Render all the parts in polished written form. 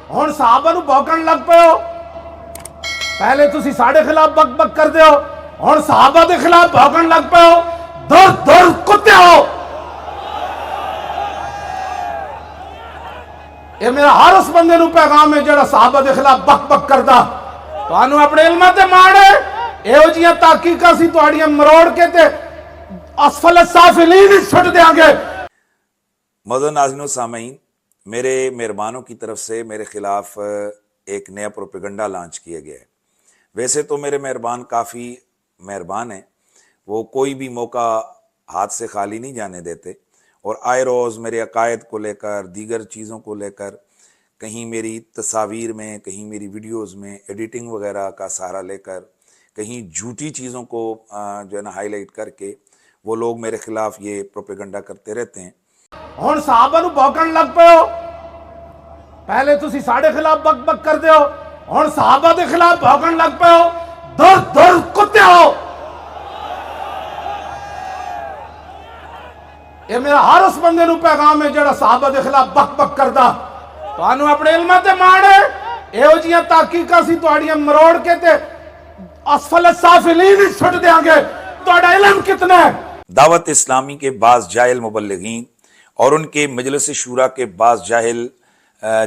ہن صحابہ نو بھوکن لگ پے ہو. پہلے تسی ساڈے خلاف بک بک کردے ہو, ہن صحابہ دے خلاف بھوکن لگ پے ہو. دور دور کتے ہو. یہ میرا ہر اس بندے نو پیغام ہے جڑا صحابہ دے خلاف بک بک کردا. تانوں اپنے علم تے ماڑے ایہو جیاں تحقیقاں سی تہاڈیاں مروڑ کے تے اسفل السافلین سٹ دیاں گے. معزز ناظرین و سامعین، میرے مہربانوں کی طرف سے میرے خلاف ایک نیا پروپیگنڈا لانچ کیا گیا ہے. ویسے تو میرے مہربان کافی مہربان ہیں، وہ کوئی بھی موقع ہاتھ سے خالی نہیں جانے دیتے، اور آئے روز میرے عقائد کو لے کر، دیگر چیزوں کو لے کر، کہیں میری تصاویر میں، کہیں میری ویڈیوز میں ایڈیٹنگ وغیرہ کا سہارا لے کر، کہیں جھوٹی چیزوں کو جو ہے نا ہائی لائٹ کر کے وہ لوگ میرے خلاف یہ پروپیگنڈا کرتے رہتے ہیں. ہن صحابہ نو بھوکن لگ پے ہو. پہلے تسی ساڈے خلاف بک بک کردے ہو, ہن صحابہ دے خلاف بھوکن لگ پے ہو. دور دور کتے ہو. یہ میرا ہر اس بندے نو پیغام ہے جڑا صحابہ دے خلاف بک بک کردا. تانوں اپنے علم تے ماڑے ایہو جیاں تحقیقاں سی تہاڈیاں مروڑ کے تے اسفل السافلین سٹ دیاں گے. تہاڈا علم کتنا ہے؟ دعوت اسلامی کے بعض جاہل مبلغین اور ان کے مجلس شورا کے بعض جاہل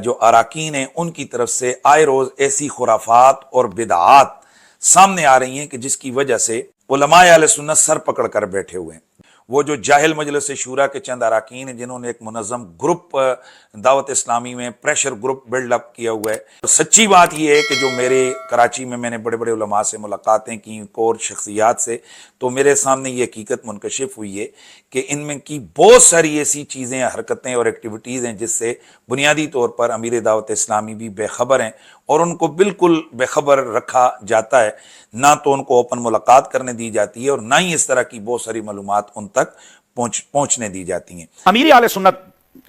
جو اراکین ہیں، ان کی طرف سے آئے روز ایسی خرافات اور بدعات سامنے آ رہی ہیں کہ جس کی وجہ سے علماء اہل سنت سر پکڑ کر بیٹھے ہوئے ہیں. وہ جو جاہل مجلس شورا کے چند اراکین ہیں جنہوں نے ایک منظم گروپ دعوت اسلامی میں پریشر گروپ بلڈ اپ کیا ہوا ہے. سچی بات یہ ہے کہ جو میرے کراچی میں نے بڑے بڑے علماء سے ملاقاتیں کی، کور شخصیات سے، تو میرے سامنے یہ حقیقت منکشف ہوئی ہے کہ ان میں کی بہت ساری ایسی چیزیں، حرکتیں اور ایکٹیویٹیز ہیں جس سے بنیادی طور پر امیر دعوت اسلامی بھی بے خبر ہیں، اور ان کو بالکل بے خبر رکھا جاتا ہے. نہ تو ان کو اوپن ملاقات کرنے دی جاتی ہے، اور نہ ہی اس طرح کی بہت ساری معلومات ان تک پہنچنے دی جاتی ہیں. امیر اہل سنت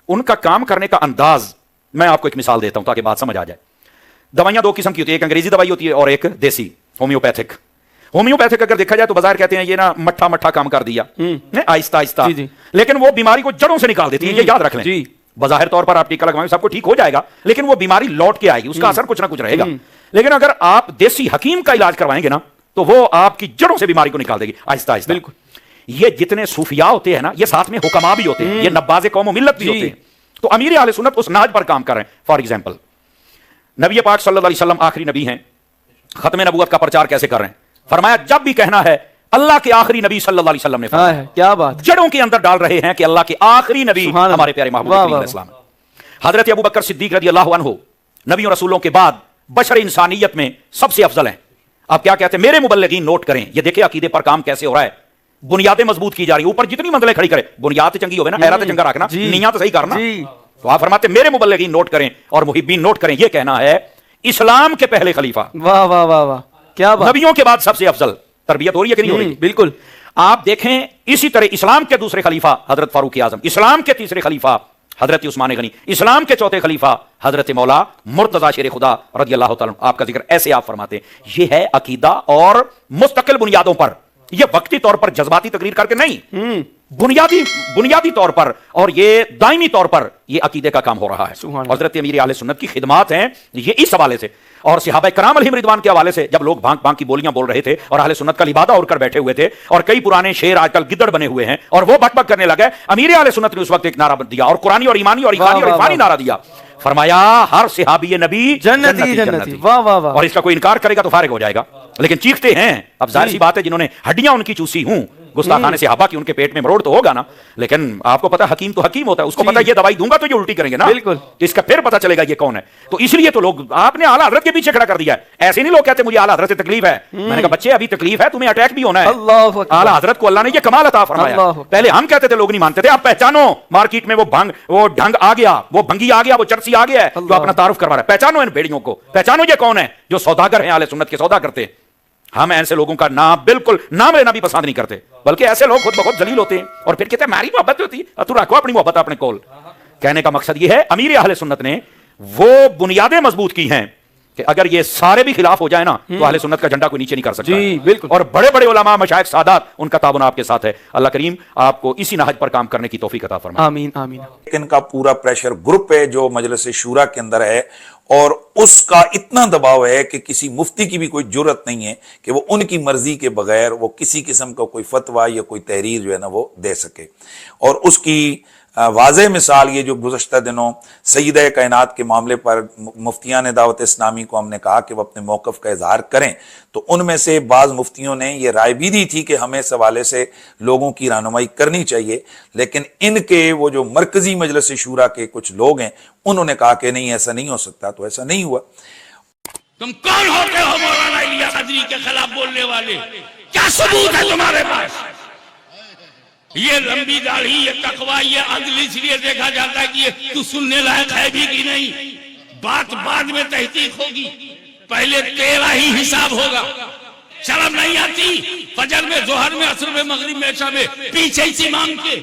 ان کا کام کرنے کا انداز، میں آپ کو ایک مثال دیتا ہوں تاکہ بات سمجھ آ جائے. دوائیاں دو قسم کی ہوتی ہے، ایک انگریزی دوائی ہوتی ہے اور ایک دیسی ہومیوپیتھک. ہومیوپیتھک اگر دیکھا جائے تو بظاہر کہتے ہیں یہ نا مٹھا مٹھا کام کر دیا آہستہ آہستہ، لیکن وہ بیماری کو جڑوں سے نکال دیتی ہے. یہ یاد رکھ لیں. بظاہر طور پر آپ ٹیکا لگوائیں سب کو ٹھیک ہو جائے گا، لیکن وہ بیماری لوٹ کے آئے گی، اس کا اثر کچھ نہ کچھ رہے گا. لیکن اگر آپ دیسی حکیم کا علاج کروائیں گے نا تو وہ آپ کی جڑوں سے بیماری کو نکال دے گی آہستہ آہستہ. بالکل. یہ جتنے صوفیاء ہوتے ہیں نا، یہ ساتھ میں حکما بھی ہوتے ہیں، یہ نباز قوم و ملت بھی ہوتے ہیں. تو امیر اہل سنت اس نہج پر کام کر رہے ہیں. فار ایگزامپل نبی پاک صلی اللہ علیہ وسلم آخری نبی ہیں، ختم نبوت کا پرچار کیسے کر رہے ہیں؟ فرمایا جب بھی کہنا ہے اللہ کے آخری نبی صلی اللہ علیہ وسلم نے فرمایا. کیا بات! جڑوں کے اندر ڈال رہے ہیں کہ اللہ کے آخری نبی ہمارے پیارے محبوب کریم علیہ السلام. حضرت ابوبکر صدیق رضی اللہ عنہ نبیوں رسولوں کے بعد بشر انسانیت میں سب سے افضل ہیں. آپ کیا کہتے ہیں؟ میرے مبلغین نوٹ کریں، یہ دیکھیں عقیدے پر کام کیسے ہو رہا ہے. بنیادیں مضبوط کی جا رہی ہیں، اوپر جتنی منزلیں کھڑی کرے، بنیاد چنگی ہوے نا، حیرت چنگا رکھنا، نیت صحیح کرنا. تو آپ فرماتے ہیں میرے مبلغین نوٹ کریں اور محبین نوٹ کریں، یہ کہنا ہے اسلام کے پہلے خلیفہ، واہ واہ واہ واہ، کیا بات! نبیوں کے بعد سب سے افضل. تربیت ہو رہی ہے کہ نہیں ہو رہی؟ بالکل. آپ دیکھیں اسی طرح اسلام کے دوسرے خلیفہ حضرت فاروق اعظم، اسلام کے تیسرے خلیفہ حضرت عثمان غنی، اسلام کے چوتھے خلیفہ حضرت مولا مرتضی شیر خدا رضی اللہ تعالیٰ. آپ کا ذکر ایسے آپ فرماتے ہیں. یہ ہے عقیدہ، اور مستقل بنیادوں پر، یہ وقتی طور پر جذباتی تقریر کر کے نہیں، بنیادی طور پر اور یہ دائمی طور پر یہ عقیدے کا کام ہو رہا ہے. حضرت امیر اہل سنت کی خدمات ہیں یہ اس حوالے سے، اور صحابہ کرام علیہم رضوان کے حوالے سے. جب لوگ بھانک بھانک کی بولیاں بول رہے تھے اور اہل سنت کا لبادہ اوڑھ کر بیٹھے ہوئے تھے، اور کئی پرانے شعر آج کل گدڑ بنے ہوئے ہیں اور وہ بک بک کرنے لگے، امیر اہل سنت نے اس وقت ایک نعرہ دیا، اور قرآنی اور ایمانی اور ایمانی اور عرفانی نعرہ دیا. فرمایا ہر صحابی نبی جنتی جنتی. اور اس کا کوئی انکار کرے گا تو فارغ ہو جائے گا. لیکن چیختے ہیں. اب ظاہر سی بات ہے جنہوں نے ہڈیاں ان کی چوسی ہوں، گستاخان صحابہ کی، ان کے پیٹ میں مروڑ تو ہوگا نا. لیکن آپ کو پتا حکیم تو حکیم ہوتا ہے، اس کو پتا یہ دوائی دوں گا تو یہ الٹی کریں گے نا. بالکل. اس کا پھر پتا چلے گا یہ کون ہے. تو اس لیے تو لوگ آپ نے اعلیٰ حضرت کے پیچھے کھڑا کر دیا ہے. ایسے نہیں لوگ کہتے مجھے اعلیٰ حضرت سے تکلیف ہے. میں نے کہا بچے ابھی تکلیف ہے، تمہیں اٹیک بھی ہونا ہے. اعلیٰ حضرت کو اللہ نے یہ کمال عطا فرمایا. پہلے ہم کہتے تھے، لوگ نہیں مانتے تھے. آپ پہچانو، مارکیٹ میں وہ ڈھنگ آ گیا، وہ بھنگی آ گیا، وہ چرسی آ گیا ہے جو اپنا تعارف کروا رہا ہے. پہچانو ان بھیڑیوں کو، پہچانو یہ کون ہے جو سوداگر ہیں، اہل سنت کے سودا کرتے. ہم ایسے لوگوں کا نام بالکل نام لینا بھی پسند نہیں کرتے، بلکہ ایسے لوگ خود بخود ذلیل ہوتے ہیں اور پھر کہتے ہیں ہماری محبت ہوتی ہے، تو رکھو اپنی محبت اپنے کول. کہنے کا مقصد یہ ہے امیر اہل سنت نے وہ بنیادیں مضبوط کی ہیں کہ اگر یہ سارے بھی خلاف ہو جائے نا تو اہل سنت کا جھنڈا کوئی نیچے نہیں کر سکتا جی بالکل. اور بڑے بڑے علماء مشائخ سادات ان کا تعاون آپ کے ساتھ ہے. اللہ کریم آپ کو اسی نہج پر کام کرنے کی توفیق عطا فرمائے. آمین آمین. ان کا پورا پریشر گروپ ہے جو مجلس شورا کے اندر ہے اور اس کا اتنا دباؤ ہے کہ کسی مفتی کی بھی کوئی جرت نہیں ہے کہ وہ ان کی مرضی کے بغیر وہ کسی قسم کا کوئی فتویٰ یا کوئی تحریر جو ہے نا وہ دے سکے. اور اس کی واضح مثال یہ جو گزشتہ دنوں سیدہ کائنات کے معاملے پر مفتیان دعوت اسلامی کو ہم نے کہا کہ وہ اپنے موقف کا اظہار کریں تو ان میں سے بعض مفتیوں نے یہ رائے بھی دی تھی کہ ہمیں اس حوالے سے لوگوں کی رہنمائی کرنی چاہیے، لیکن ان کے وہ جو مرکزی مجلس شورا کے کچھ لوگ ہیں انہوں نے کہا کہ نہیں ایسا نہیں ہو سکتا، تو ایسا نہیں ہوا. تم کون ہوتے ہو مولانا الیاس قادری کے خلاف بولنے والے؟ کیا ثبوت ہے تمہارے پاس؟ یہ لمبی داڑھی، یہ تقوی، یہ عدل اس لیے دیکھا جاتا ہے کہ یہ تو سننے لائق ہے بھی کہ نہیں. بات بعد میں تحقیق ہوگی، پہلے تیرا ہی حساب ہوگا. شرم نہیں آتی فجر میں، ظہر میں، عصر میں، مغرب میں، عشاء میں پیچھے اس امام کے،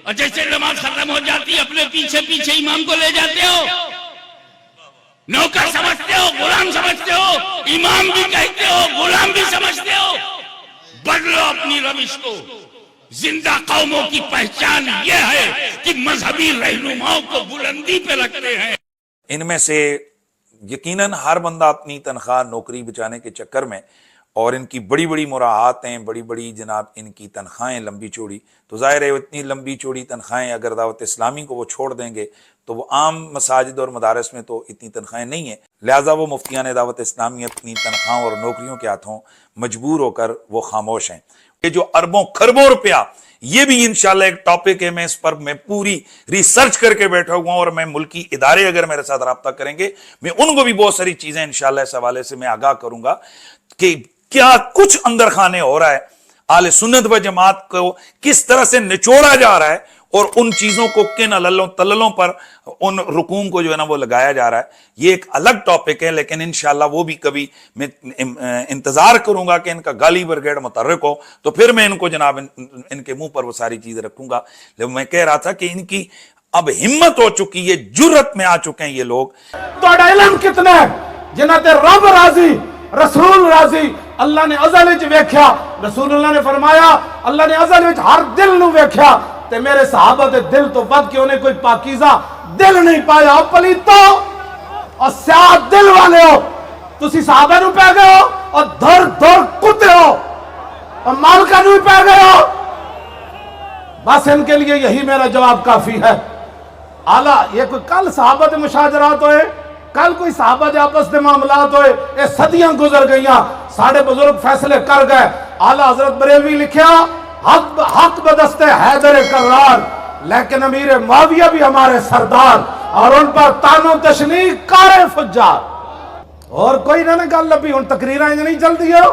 اور جیسے نماز ختم ہو جاتی اپنے پیچھے پیچھے امام کو لے جاتے ہو؟ نوکر سمجھتے ہو، غلام سمجھتے ہو، امام بھی کہتے ہو، غلام بھی سمجھتے ہو. بدلو اپنی روش کو. زندہ قوموں کی پہچان یہ ہے کہ مذہبی رہنماؤں کو بلندی پہ رکھتے ہیں. ان میں سے یقیناً ہر بندہ اپنی تنخواہ نوکری بچانے کے چکر میں اور ان کی بڑی بڑی مراعات ہیں، بڑی بڑی جناب ان کی تنخواہیں لمبی چوڑی، تو ظاہر ہے اتنی لمبی چوڑی تنخواہیں اگر دعوت اسلامی کو وہ چھوڑ دیں گے تو وہ عام مساجد اور مدارس میں تو اتنی تنخواہیں نہیں ہیں، لہٰذا وہ مفتیان دعوت اسلامی اپنی تنخواہوں اور نوکریوں کے ہاتھوں مجبور ہو کر وہ خاموش ہیں. یہ جو اربوں خربوں روپیہ، یہ بھی انشاءاللہ ایک ٹاپک ہے، میں اس پر میں پوری ریسرچ کر کے بیٹھا ہوا ہوں اور میں ملکی ادارے اگر میرے ساتھ رابطہ کریں گے میں ان کو بھی بہت ساری چیزیں انشاءاللہ اس حوالے سے میں آگاہ کروں گا کہ کیا کچھ اندر خانے ہو رہا ہے، اہل سنت و جماعت کو کس طرح سے نچوڑا جا رہا ہے اور ان چیزوں کو کن عللوں تللوں پر ان رکوم کو جو ہے نا وہ لگایا جا رہا ہے. یہ ایک الگ ٹاپک ہے، لیکن انشاءاللہ وہ بھی کبھی میں انتظار کروں گا کہ ان کا گالی برگیڈ متحرک ہو تو پھر میں ان کو جناب ان کے منہ پر وہ ساری چیزیں رکھوں گا. لیکن میں کہہ رہا تھا کہ ان کی اب ہمت ہو چکی ہے، جرت میں آ چکے ہیں یہ لوگ. تو علم کتنے جنہ تے رب راضی، رسول راضی. اللہ نے ازل وچ ویکھیا، رسول اللہ نے فرمایا اللہ نے ازل وچ ہر دل نو ویکھیا تے میرے صحابہ دے دل تو ود کے انہیں کوئی پاکیزہ دل نہیں پایا. پلیتو اور سیاہ دل والے ہو، تسی صحابہ نو پہ گئے ہو اور دھر دھر کتے ہو اور مالکہ نو پہ گئے ہو. بس ان کے لیے یہی میرا جواب کافی ہے. اعلیٰ یہ کوئی کل صحابہ دے مشاجرات ہوئے، کل کوئی صحابہ دے آپس دے معاملات ہوئے، یہ صدیاں گزر گئیاں، ساڑھے بزرگ فیصلے کر گئے. اعلیٰ حضرت بریلوی لکھیا حق بدست حیدر کرار، لیکن امیر معاویہ بھی ہمارے سردار اور ان پر تان و تشنیع کار فجار. اور کوئی نہ گل لبھی ہن تقریراں نہیں چل دی ہو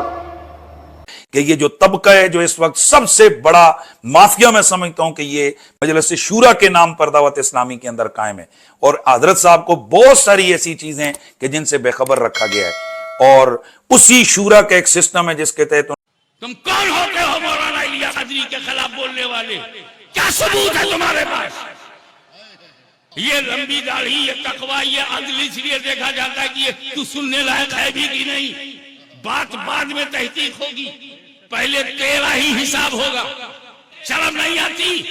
کہ یہ جو طبقہ ہے جو اس وقت سب سے بڑا مافیا میں سمجھتا ہوں کہ یہ مجلس شورا کے نام پر دعوت اسلامی کے اندر قائم ہے، اور حضرت صاحب کو بہت ساری ایسی چیزیں کہ جن سے بے خبر رکھا گیا ہے، اور اسی شورا کا ایک سسٹم ہے جس کے تحت تم کون ہوتے ہو مولانا الیاس قادری کے خلاف بولنے والے؟ کیا ثبوت ہے تمہارے پاس؟ یہ لمبی داڑھی، یہ تقوی، یہ عدل اس لیے دیکھا جاتا ہے کہ یہ تو سننے لائق ہے بھی کہ نہیں. بات بعد میں تحقیق ہوگی، پہلے تیرا ہی حساب ہوگا. شرم نہیں آتی